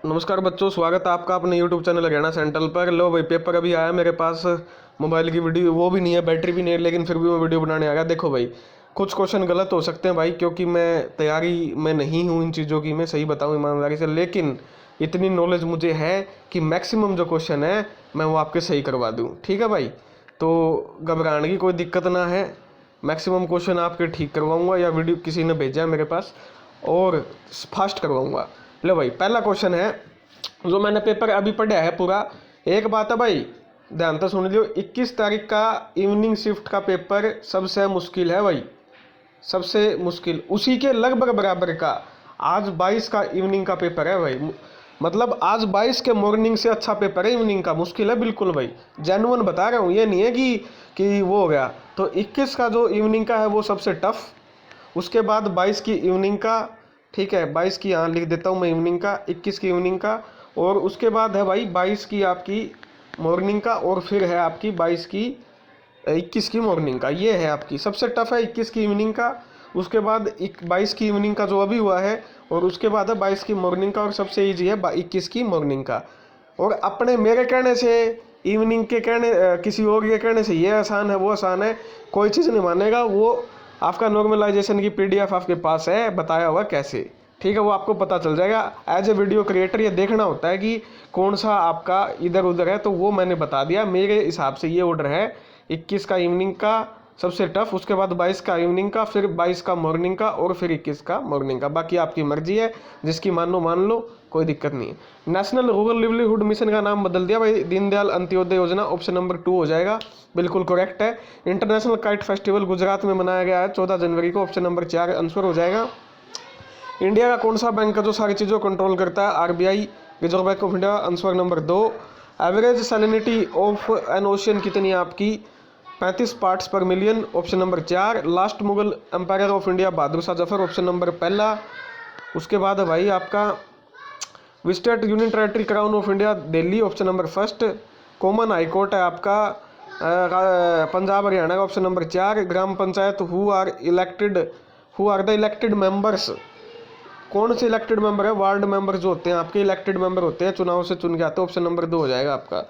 नमस्कार बच्चों, स्वागत है आपका अपने YouTube चैनल हरियाणा सेंट्रल पर। लो भाई, पेपर अभी आया मेरे पास। मोबाइल की वीडियो वो भी नहीं है, बैटरी भी नहीं है, लेकिन फिर भी मैं वीडियो बनाने आ गया। देखो भाई, कुछ क्वेश्चन गलत हो सकते हैं भाई, क्योंकि मैं तैयारी में नहीं हूँ इन चीज़ों की, मैं सही बताऊँ ईमानदारी से। लेकिन इतनी नॉलेज मुझे है कि मैक्सिमम जो क्वेश्चन है मैं वो आपके सही करवा दूँ। ठीक है भाई, तो घबराने की कोई दिक्कत ना है। मैक्सिमम क्वेश्चन आपके ठीक करवाऊँगा, या वीडियो किसी ने भेजा है मेरे पास और फास्ट करवाऊँगा। लो भाई, पहला क्वेश्चन है जो मैंने पेपर अभी पढ़ा है पूरा। एक बात है भाई, ध्यान से सुन लियो, 21 तारीख का इवनिंग शिफ्ट का पेपर सबसे मुश्किल है भाई, सबसे मुश्किल। उसी के लगभग बराबर का आज 22 का इवनिंग का पेपर है भाई। मतलब आज 22 के मॉर्निंग से अच्छा पेपर है इवनिंग का। मुश्किल है बिल्कुल भाई, जेन्युइन बता रहा हूँ, ये नहीं है कि वो हो गया। तो 21 का जो इवनिंग का है वो सबसे टफ, उसके बाद 22 की इवनिंग का, ठीक है, 22 की यहाँ लिख देता हूँ मैं इवनिंग का, 21 की इवनिंग का, और उसके बाद है भाई 22 की आपकी मॉर्निंग का, और फिर है आपकी 21 की मॉर्निंग का। ये है आपकी सबसे टफ है 21 की इवनिंग का। उसके बाद 22 की इवनिंग का जो अभी हुआ है, और उसके बाद है 22 की मॉर्निंग का, और सबसे ईजी है 21 की मॉर्निंग का। और अपने मेरे कहने से, इवनिंग के कहने, किसी और के कहने से ये आसान है वो आसान है, कोई चीज़ नहीं मानेगा। वो आपका नॉर्मलाइजेशन की PDF आपके पास है, बताया हुआ कैसे, ठीक है, वो आपको पता चल जाएगा। एज ए वीडियो क्रिएटर ये देखना होता है कि कौन सा आपका इधर उधर है, तो वो मैंने बता दिया। मेरे हिसाब से ये ऑर्डर है 21 का इवनिंग का सबसे टफ, उसके बाद 22 का इवनिंग का, फिर 22 का मॉर्निंग का, और फिर 21 का मॉर्निंग का। बाकी आपकी मर्जी है, जिसकी मान लो, कोई दिक्कत नहीं है। नेशनल रूरल लिवलीहुड मिशन का नाम बदल दिया भाई, दीनदयाल अंत्योदय योजना, ऑप्शन नंबर 2 हो जाएगा, बिल्कुल करेक्ट है। इंटरनेशनल काइट फेस्टिवल गुजरात में मनाया गया है 14 जनवरी को, ऑप्शन नंबर 4 आंसर हो जाएगा। इंडिया का कौन सा बैंक है जो सारी चीज़ों को कंट्रोल करता है? RBI, Reserve Bank of India, answer number 2। Average salinity of an ocean कितनी है आपकी? 35 parts per million, option number 4। Last Mughal empire of India Bahadur Shah Zafar, option number पहला। उसके बाद है भाई आपका विस्टेट union territory crown of India Delhi, option number first. Common high court है आपका पंजाब हरियाणा का, ऑप्शन नंबर 4। ग्राम panchayat who are the elected members, कौन से इलेक्टेड मेंबर है? वार्ड मेंबर जो होते हैं आपके इलेक्टेड मेंबर होते हैं, चुनाव से चुन के आते हैं, ऑप्शन नंबर 2 हो जाएगा आपका।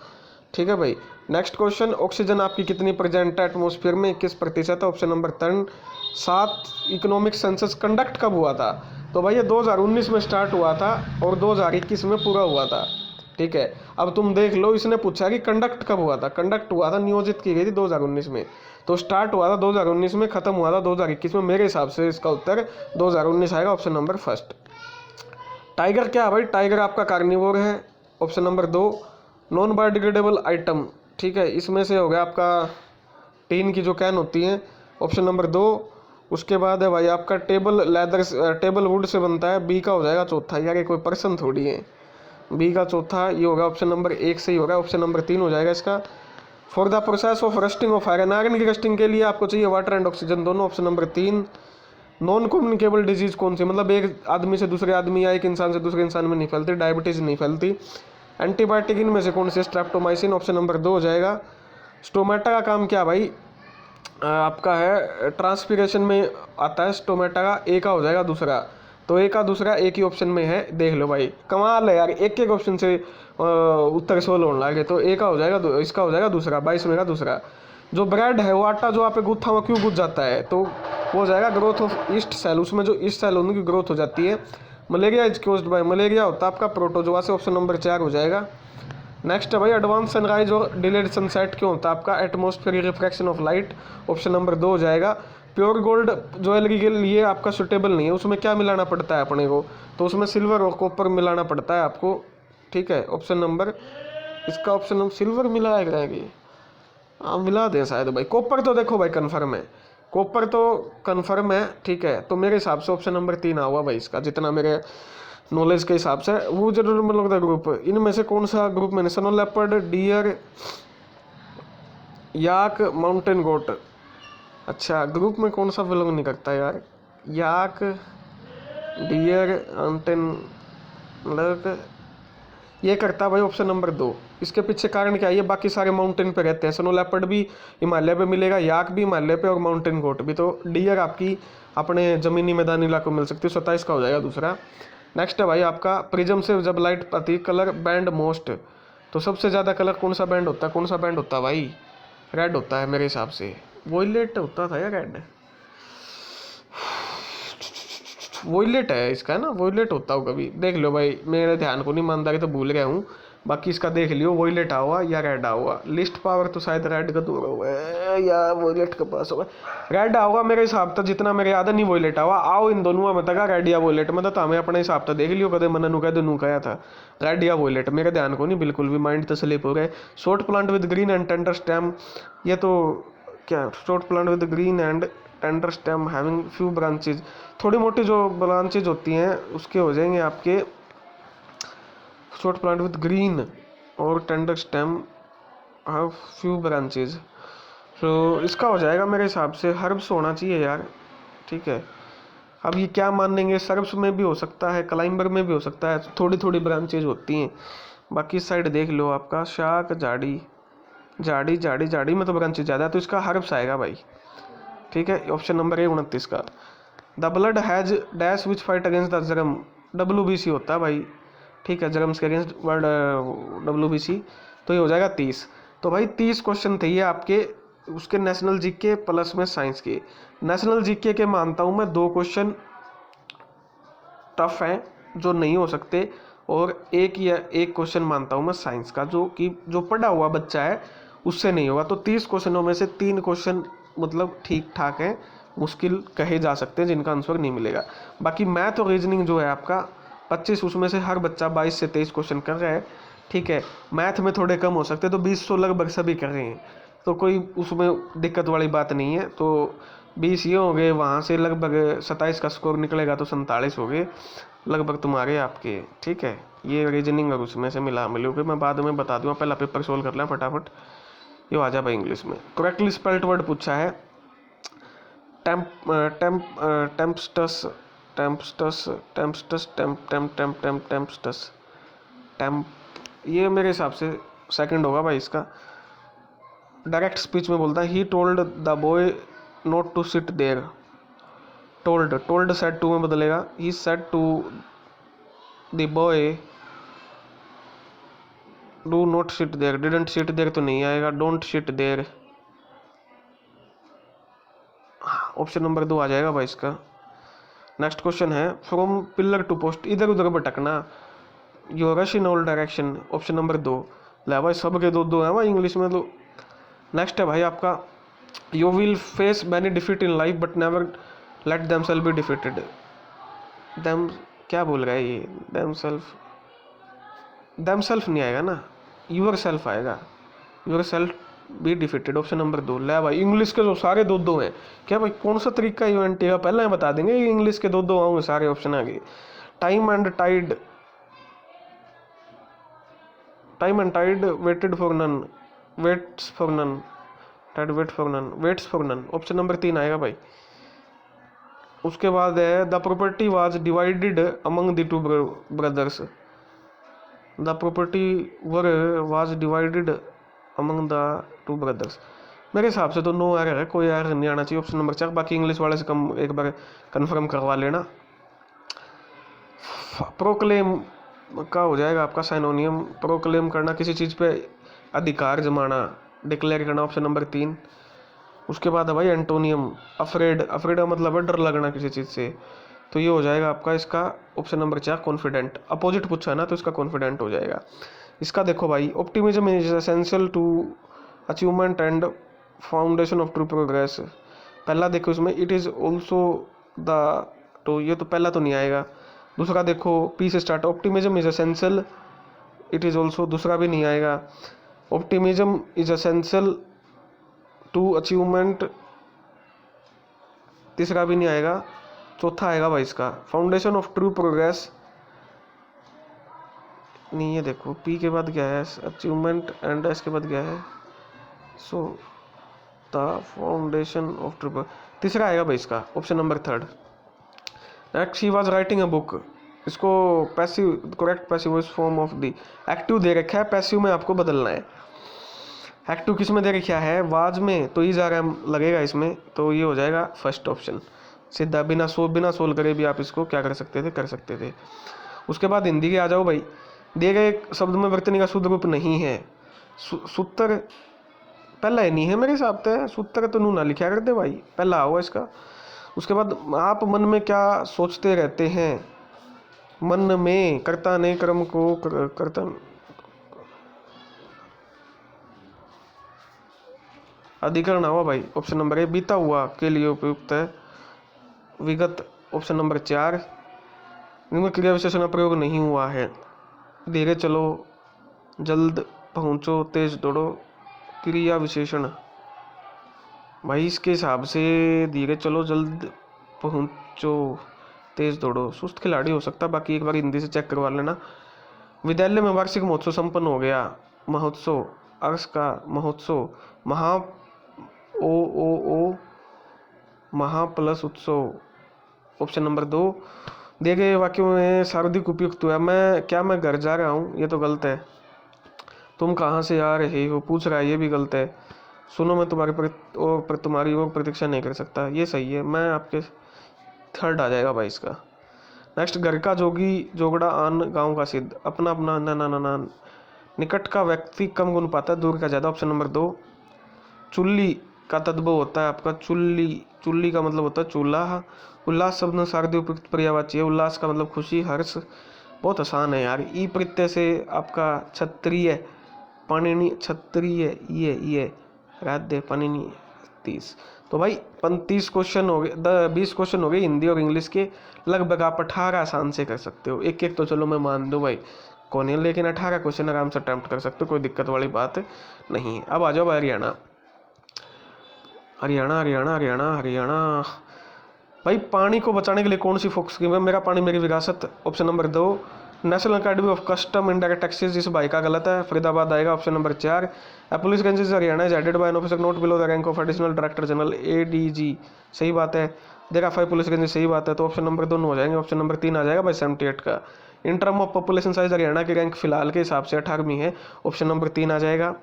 ठीक है भाई, नेक्स्ट क्वेश्चन, ऑक्सीजन आपकी कितनी प्रेजेंट है एटमोस्फेयर में? 21% है, option number 3। 7 economic census conduct कब हुआ था? तो भाई ये 2019 में स्टार्ट हुआ था और 2021 में पूरा हुआ था। ठीक है, अब तुम देख लो, इसने पूछा कि कंडक्ट कब हुआ था। कंडक्ट हुआ था, नियोजित की गई थी 2019 में, तो स्टार्ट हुआ था 2019 में, खत्म हुआ था 2021 में। मेरे हिसाब से इसका उत्तर 2019 आएगा, ऑप्शन नंबर फर्स्ट। टाइगर क्या है भाई? टाइगर आपका कार्निवोर है, option number 2। Non biodegradable item, ठीक है, इसमें से हो गया आपका टीन की जो कैन होती है, ऑप्शन नंबर 2। उसके बाद है भाई आपका टेबल वुड से बनता है, बी का हो जाएगा चौथा। यार ये कोई पर्सन थोड़ी है, बी का चौथा ये होगा, ऑप्शन नंबर 1 सही होगा, ऑप्शन नंबर 3 हो जाएगा इसका। For the process of rusting of iron, iron की रस्टिंग के लिए आपको चाहिए वाटर एंड ऑक्सीजन दोनों, option number 3। Non communicable disease कौन सी, मतलब एक आदमी से दूसरे आदमी या एक इंसान से दूसरे इंसान में नहीं फैलती? डायबिटीज नहीं फैलती। एंटीबायोटिक इनमें से कौन सी? स्ट्रेप्टोमाइसिन, ऑप्शन नंबर 2 हो जाएगा। स्टोमेटा का काम क्या भाई? आपका है ट्रांसपीरेशन में आता है स्टोमेटा का, ए का हो जाएगा दूसरा। तो ए का दूसरा एक ही ऑप्शन में है, देख लो भाई, कमाल है यार, एक एक ऑप्शन से उत्तर 16 होने लगे। तो ए का हो जाएगा, इसका हो जाएगा दूसरा, 22 में का दूसरा। जो ब्रेड है वो आटा जो आप गूथा हुआ क्यों गुज जाता है? तो वो हो जाएगा ग्रोथ ऑफ ईस्ट सेल, उसमें जो ईस्ट सेल उनकी ग्रोथ हो जाती है। Malaria is caused by, malaria होता है आपका प्रोटोजोआ से, ऑप्शन नंबर 4 हो जाएगा। नेक्स्ट है भाई एडवांस सनराइज और डिलेड सनसेट क्यों होता है आपका? Atmospheric refraction of light, option number 2 हो जाएगा। प्योर गोल्ड ज्वेलरी के लिए आपका सुटेबल नहीं है, उसमें क्या मिलाना पड़ता है अपने को? तो उसमें सिल्वर और कॉपर मिलाना पड़ता है आपको, ठीक है, ऑप्शन नंबर इसका ऑप्शन नंबर सिल्वर मिलाया जाएगी, हाँ मिला दें शायद भाई। कॉपर तो देखो भाई कन्फर्म है, कॉपर तो कन्फर्म है, ठीक है। तो मेरे हिसाब से ऑप्शन नंबर 3 हुआ भाई इसका, जितना मेरे नॉलेज के हिसाब से। वो जरूर मतलब ग्रुप, इनमें से कौन सा ग्रुप में? स्नो लेपर्ड, डियर, याक, माउंटेन गोट। अच्छा, ग्रुप में कौन सा बिलोंग नहीं करता यार? याक, डियर, माउंटेन, मतलब ये करता भाई ऑप्शन नंबर 2। इसके पीछे कारण क्या है? ये बाकी सारे माउंटेन पे रहते हैं, स्नो लेपर्ड भी हिमालय पे मिलेगा, याक भी हिमालय पे, और माउंटेन गोट भी। तो डियर आपकी अपने जमीनी मैदानी इलाकों में मिल सकती है, 27 का हो जाएगा दूसरा। नेक्स्ट है भाई आपका, प्रिज्म से जब लाइट आती कलर बैंड मोस्ट, तो सबसे ज़्यादा कलर कौन सा बैंड होता है, कौन सा बैंड होता है भाई, रेड होता है मेरे हिसाब से। वॉयलेट होता था या रेड, वॉयलेट है इसका ना, वॉयलेट होता हो, कभी देख लो भाई, मेरे ध्यान को नहीं मानता कि तो भूल गया हूँ, बाकी इसका देख लियो वॉयलेट आ हुआ या रेड आ हुआ। लिस्ट पावर तो शायद रेड का दूर हुआ है या वॉयलेट के पास होगा, रेड आओगा मेरे हिसाब से, जितना मेरे याद है नहीं वॉयलेट आवा आओ इन दोनों में तक रेड या वॉयलेट में, तो हमें अपने हिसाब से देख लियो, कदे मन नु कह नू कहा था रेड या वॉयलेट, मेरे ध्यान को नहीं बिल्कुल भी, माइंड तो स्लिप हो गए। Short plant with green and tender stem, ये तो क्या, short plant with green and tender stem having few branches, थोड़ी मोटी जो ब्रांचेज होती हैं उसके हो जाएंगे आपके शॉर्ट प्लांट विद ग्रीन और tender stem have few branches, तो इसका हो जाएगा मेरे हिसाब से हर्ब्स होना चाहिए यार, ठीक है। अब ये क्या मानेंगे, सर्ब्स में भी हो सकता है, क्लाइंबर में भी हो सकता है, थोड़ी थोड़ी ब्रांचेज होती हैं। बाकी साइड देख लो आपका शाक झाड़ी, झाड़ी झाड़ी झाड़ी में तो ब्रांचेज ज़्यादा है, तो इसका हर्ब्स आएगा भाई, ठीक है। ऑप्शन नंबर ए 29 का। The blood has dash which fight against the germ, WBC होता है भाई, ठीक है, जर्म्स के अगेंस्ट वर्ड WBC, तो ये हो जाएगा 30। तो भाई 30 क्वेश्चन थे ये आपके उसके नेशनल जीके प्लस में साइंस के। नेशनल जीके के मानता हूँ मैं 2 क्वेश्चन टफ हैं जो नहीं हो सकते, और एक क्वेश्चन मानता हूँ मैं साइंस का जो कि जो पढ़ा हुआ बच्चा है उससे नहीं होगा। तो 30 क्वेश्चनों में से 3 क्वेश्चन मतलब ठीक ठाक हैं, मुश्किल कहे जा सकते हैं जिनका आंसर नहीं मिलेगा। बाकी मैथ और रीजनिंग जो है आपका 25, उसमें से हर बच्चा 22 से 23 क्वेश्चन कर रहा है, ठीक है। मैथ में थोड़े कम हो सकते हैं, तो 20 तो लगभग सभी कर रहे हैं, तो कोई उसमें दिक्कत वाली बात नहीं है। तो 20 ये हो गए, वहाँ से लगभग 27 का स्कोर निकलेगा तो 47 हो गए लगभग तुम्हारे आपके, ठीक है। ये रीजनिंग और उसमें से मिला मिलू के मैं बाद में बता दूँगा, पहला पेपर सोल्व कर लें फटाफट। ये आ जा भाई इंग्लिश में, करेक्टली स्पेल्ड वर्ड पूछा है, टेम्पस्टस टेम्पस्टस टेम्पस्टस टेम्पस्टस टेम्प, ये मेरे हिसाब से सेकंड होगा भाई इसका। डायरेक्ट स्पीच में बोलता है he told the boy not to sit there, told said to में बदलेगा, he said to the boy do not sit there, didn't sit there तो नहीं आएगा, don't sit there, option number 2 आ जाएगा भाई इसका। नेक्स्ट क्वेश्चन है फ्रॉम पिलर टू पोस्ट, इधर उधर भटकना, यो rush in all direction, option number 2। ले भाई सब के 2 है भाई इंग्लिश में तो। नेक्स्ट है भाई आपका you will face many defeat in life but never let them self be defeated, them क्या बोल रहा है ये, देम सेल्फ नहीं आएगा ना, यूर सेल्फ आएगा, yourself be defeated, option number 2। ले भाई इंग्लिश के जो सारे 2 हैं, क्या भाई कौन सा तरीका इवेंट है, पहले ही बता देंगे, ये इंग्लिश के 2 आऊँगे सारे ऑप्शन आ गए। Time and tide, time and tide waited for none, waits for none, tide wait for none, waits for none, option number 3 आएगा भाई। उसके बाद है the property was divided among the 2 brothers, the property were was divided among the 2 brothers, मेरे हिसाब से तो no error है, कोई एरर नहीं आना चाहिए, ऑप्शन नंबर 4। बाकी इंग्लिश वाले से कम एक बार कंफर्म करवा लेना। प्रोक्लेम का हो जाएगा आपका साइनोनियम, प्रोक्लेम करना, किसी चीज़ पे अधिकार जमाना, डिक्लेयर करना, ऑप्शन नंबर 3। उसके बाद है भाई एंटोनियम, अफ्रेड, अफ्रेड का मतलब है डर लगना किसी चीज़ से, तो ये हो जाएगा आपका इसका ऑप्शन नंबर 4 कॉन्फिडेंट, अपोजिट पूछा है ना तो इसका कॉन्फिडेंट हो जाएगा। इसका देखो भाई optimism is essential to achievement and foundation of true progress, पहला देखो इसमें इट इज़ ऑल्सो द, तो ये तो पहला तो नहीं आएगा। दूसरा देखो पी से start, optimism is essential, it is also, दूसरा भी नहीं आएगा। Optimism is essential to achievement, तीसरा भी नहीं आएगा। चौथा आएगा भाई इसका फाउंडेशन ऑफ ट्रू प्रोग्रेस, नहीं, ये देखो पी के बाद क्या है अचीवमेंट एंड एस के बाद क्या है, so the foundation of true, तीसरा आएगा भाई इसका option number 3। Next he was writing a book, इसको passive, correct passive voice form of the, active दे रखा है, पैसिव में आपको बदलना है। एक्टिव किस में दे रखा है, वाज में, तो इज आर एम लगेगा इसमें, तो ये हो जाएगा फर्स्ट ऑप्शन सीधा, बिना सोल्व करे भी आप इसको क्या कर सकते थे, कर सकते थे। उसके बाद हिंदी के आ जाओ भाई। दिए गए शब्द में वर्तनी का शुद्ध रूप नहीं है। सूत्र पहला ही नहीं है मेरे हिसाब से, सूत्र तो नू ना लिखा करते भाई, पहला आओ इसका। उसके बाद आप मन में क्या सोचते रहते हैं, मन में कर्ता ने कर्म को कर्ता अधिकरण हुआ भाई, ऑप्शन नंबर ए। बीता हुआ के लिए उपयुक्त है विगत, ऑप्शन नंबर 4। इनमें क्रिया विशेषण का प्रयोग नहीं हुआ है। धीरे चलो, जल्द पहुंचो, तेज दौड़ो, क्रिया विशेषण भाई इसके हिसाब से धीरे चलो, जल्द पहुंचो, तेज दौड़ो सुस्त खिलाड़ी हो सकता, बाकी एक बार हिंदी से चेक करवा लेना। विद्यालय में वार्षिक महोत्सव संपन्न हो गया। महोत्सव, अर्स का महोत्सव, महा ओ महा प्लस उत्सव, ऑप्शन नंबर 2। दिए गए वाक्यों में सर्वाधिक उपयुक्त हुआ मैं घर जा रहा हूँ, ये तो गलत है। तुम कहाँ से आ रहे हो पूछ रहा है, ये भी गलत है। सुनो मैं तुम्हारी और प्रतीक्षा नहीं कर सकता, ये सही है। मैं आपके थर्ड आ जाएगा भाई इसका। नेक्स्ट, घर का जोगी जोगड़ा आन गांव का सिद्ध, अपना अपना ना ना ना ना, निकट का व्यक्ति कम गुण पाता है, दूर का ज़्यादा, ऑप्शन नंबर 2। चुल्ली का तद्भव होता है आपका चुल्ली का मतलब होता है चूल्हा। उल्लास शब्द में सार्वधिक उपयुक्त पर्यायवाची है। उल्लास का मतलब खुशी, हर्ष। बहुत आसान है यार। ई प्रत्यय से आपका क्षत्रिय पाणिनि, क्षत्रिय ये राध्य पाणिनि 30। तो भाई 35 क्वेश्चन हो गए, 20 क्वेश्चन हो गए हिंदी और इंग्लिश के। लगभग आप 18 आसान से कर सकते हो। एक एक तो चलो मैं मान दूँ भाई कौन है, लेकिन 18 क्वेश्चन आराम से अटेम्प्ट कर सकते हो, कोई दिक्कत वाली बात नहीं है। अब आ जाओ हरियाणा हरियाणा हरियाणा हरियाणा हरियाणा भाई, पानी को बचाने के लिए कौन सी फोकस स्कीम है? मेरा पानी मेरी विरासत, option number 2। National academy of custom indirect taxes, इस भाई का गलत है, फरीदाबाद आएगा, option number 4। Police agency Haryana is headed by an officer not below the rank of additional director general, ADG, सही बात है। देखा 5 पुलिस एजेंसी सही बात है, तो ऑप्शन नंबर 2 हो जाएंगे, ऑप्शन नंबर 3 आ जाएगा भाई 78 का। In term of population size Haryana की रैंक फिलहाल के हिसाब से 18वीं है, ऑप्शन नंबर 3 आ जाएगा।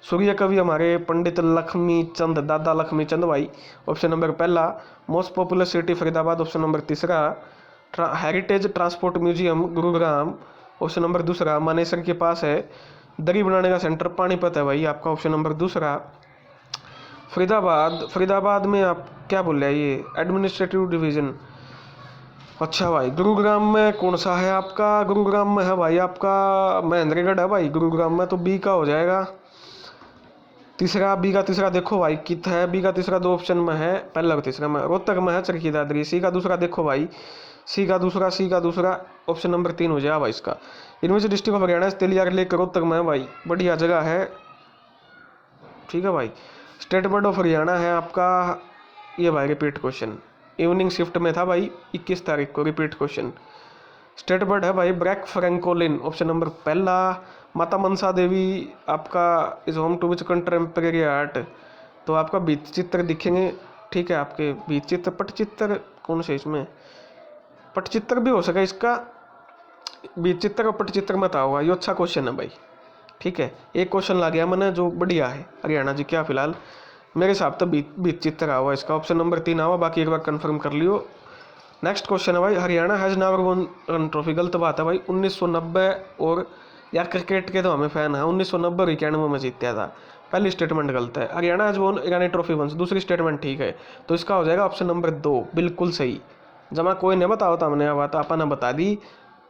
सूर्य कवि हमारे पंडित लक्ष्मी चंद, दादा लक्ष्मी चंद भाई, ऑप्शन नंबर पहला। Most popular city Faridabad, option number 3। Heritage transport museum Gurugram, option number 2। Manesar के पास है। दरी बनाने का सेंटर पानीपत है भाई आपका, ऑप्शन नंबर 2। फरीदाबाद में आप क्या बोल रहे हैं, ये एडमिनिस्ट्रेटिव डिवीजन। अच्छा भाई, गुरुग्राम में कौन सा है आपका? गुरुग्राम में है भाई आपका महेंद्रगढ़ है भाई गुरुग्राम में, तो बी का हो जाएगा। बी का तीसरा देखो भाई कित है, बी का तीसरा 2 ऑप्शन में है, पहला और तीसरा में। रोहतक में है चरखी दादरी। सी का दूसरा देखो भाई, सी का दूसरा ऑप्शन नंबर 3 हो जाएगा भाई इसका। University district of Haryana Tilyar lake Rohtak में है भाई, बढ़िया जगह है, ठीक है भाई। स्टेट बोर्ड ऑफ हरियाणा है आपका, ये भाई रिपीट क्वेश्चन इवनिंग शिफ्ट में था भाई 21 तारीख को, रिपीट क्वेश्चन। स्टेट बोर्ड है भाई ब्रैक फ्रैंकोलिन, ऑप्शन नंबर पहला। माता मनसा देवी आपका is home to which contemporary art, तो आपका भित्ति चित्र दिखेंगे, ठीक है। आपके भित्ति चित्र, पटचित्र कौन से इसमें, पटचित्र भी हो सका इसका, भित्ति चित्र और पटचित्र मत होगा, ये अच्छा क्वेश्चन है भाई, ठीक है। एक क्वेश्चन ला गया मैंने जो बढ़िया है। हरियाणा जी क्या फिलहाल मेरे हिसाब से भित्ति चित्र हुआ इसका, ऑप्शन नंबर 3 हुआ, बाकी एक बार कंफर्म कर लियो। नेक्स्ट क्वेश्चन है भाई, Haryana has never won trophy, गलत बात है भाई। 1990 और यार क्रिकेट के तो हमें फैन है, 1990 और 91 में जीता था, पहली स्टेटमेंट गलत है। Haryana has won Irani trophy once, दूसरी स्टेटमेंट ठीक है, तो इसका हो जाएगा ऑप्शन नंबर 2 बिल्कुल सही। जमा कोई नहीं बताओ तो हमने बात आपने बता दी,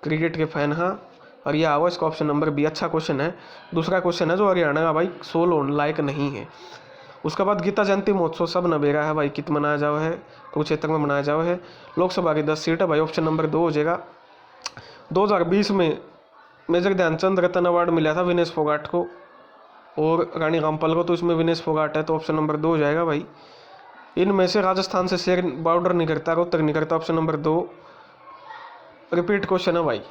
क्रिकेट के फैन हाँ, और यह आओ इसका ऑप्शन नंबर बी, अच्छा क्वेश्चन है। दूसरा क्वेश्चन है जो हरियाणा का भाई सोल लायक नहीं है। उसके बाद गीता जयंती महोत्सव सब नबेरा है भाई, कित मनाया जाओ है, कुरुक्षेत्र में मनाया जाओ है। लोकसभा की 10 सीट है भाई, ऑप्शन नंबर 2 हो जाएगा। 2020 में मेजर ध्यानचंद रत्न अवार्ड मिला था विनेश फोगाट को और रानी रामपाल को, तो इसमें विनेश फोगाट है, तो ऑप्शन नंबर 2 हो जाएगा भाई। इनमें से राजस्थान से शेर बॉर्डर नहीं करता, रोहतक नहीं करता, ऑप्शन नंबर 2। रिपीट क्वेश्चन है भाई,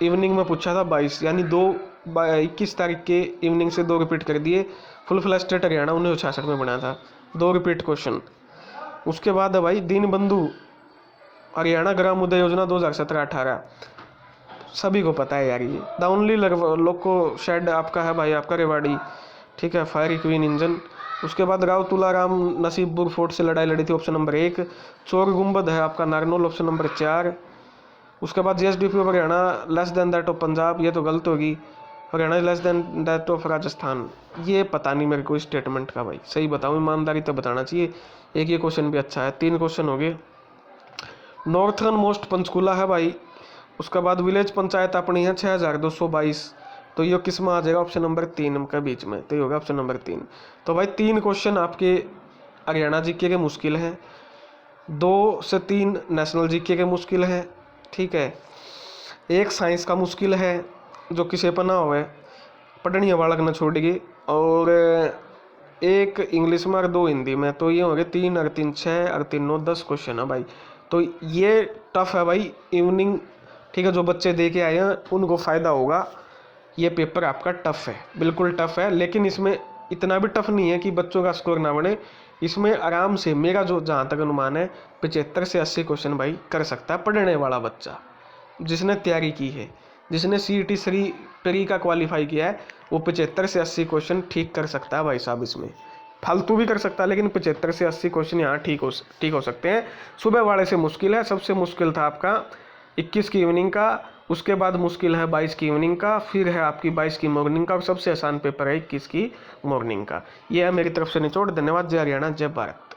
इवनिंग में पूछा था 22 यानी 21 तारीख के इवनिंग से 2 रिपीट कर दिए। फुल फ्लैश स्टेट हरियाणा 1966 में बनाया था, 2 रिपीट क्वेश्चन। उसके बाद है भाई दीन बंधु हरियाणा ग्राम उदय योजना 2017-18, सभी को पता है यार ये। द ओनली लोको शेड आपका है भाई आपका रेवाड़ी, ठीक है, फायर क्वीन इंजन। उसके बाद राव तुलाराम नसीबपुर फोर्ट से लड़ाई लड़ी थी, ऑप्शन नंबर 1। चोर गुम्बद है आपका नारनौल, ऑप्शन नंबर 4। उसके बाद GSDP of Haryana less than that of Punjab, ये तो गलत होगी। Haryana less than that of Rajasthan, ये पता नहीं मेरे को इस स्टेटमेंट का भाई, सही बताऊँ ईमानदारी तो बताना चाहिए। एक ये क्वेश्चन भी अच्छा है, 3 क्वेश्चन हो गए। नॉर्थर्न मोस्ट पंचकूला है भाई। उसके बाद विलेज पंचायत अपनी है 6222, तो ये किस में आ जाएगा, ऑप्शन नंबर 3 के बीच में, तो ये होगा ऑप्शन नंबर 3। तो भाई 3 क्वेश्चन आपके हरियाणा जीके के मुश्किल हैं, 2 से 3 नेशनल जीके के मुश्किल है, ठीक है। एक साइंस का मुश्किल है जो किसी पर ना होवे, पढ़नी वाला ना छोड़ेगी, और एक इंग्लिश में और 2 हिंदी में, तो ये हो गए 3 और 3 6 और 3 9 10 क्वेश्चन है भाई। तो ये टफ है भाई इवनिंग, ठीक है। जो बच्चे दे के आए हैं उनको फ़ायदा होगा, ये पेपर आपका टफ है, बिल्कुल टफ है, लेकिन इसमें इतना भी टफ नहीं है कि बच्चों का स्कोर ना बढ़े। इसमें आराम से मेरा जो जहाँ तक अनुमान है 75 से 80 क्वेश्चन भाई कर सकता है पढ़ने वाला बच्चा, जिसने तैयारी की है, जिसने CET प्री का क्वालिफाई किया है, वो 75 से 80 क्वेश्चन ठीक कर सकता है भाई साहब। इसमें फालतू भी कर सकता है, लेकिन 75 से 80 क्वेश्चन यहाँ ठीक हो सकते हैं। सुबह वाले से मुश्किल है, सबसे मुश्किल था आपका 21 की इवनिंग का, उसके बाद मुश्किल है 22 की इवनिंग का, फिर है आपकी 22 की मॉर्निंग का, और सबसे आसान पेपर है 21 की मॉर्निंग का। ये है मेरी तरफ से निचोड़। धन्यवाद। जय हरियाणा, जय भारत।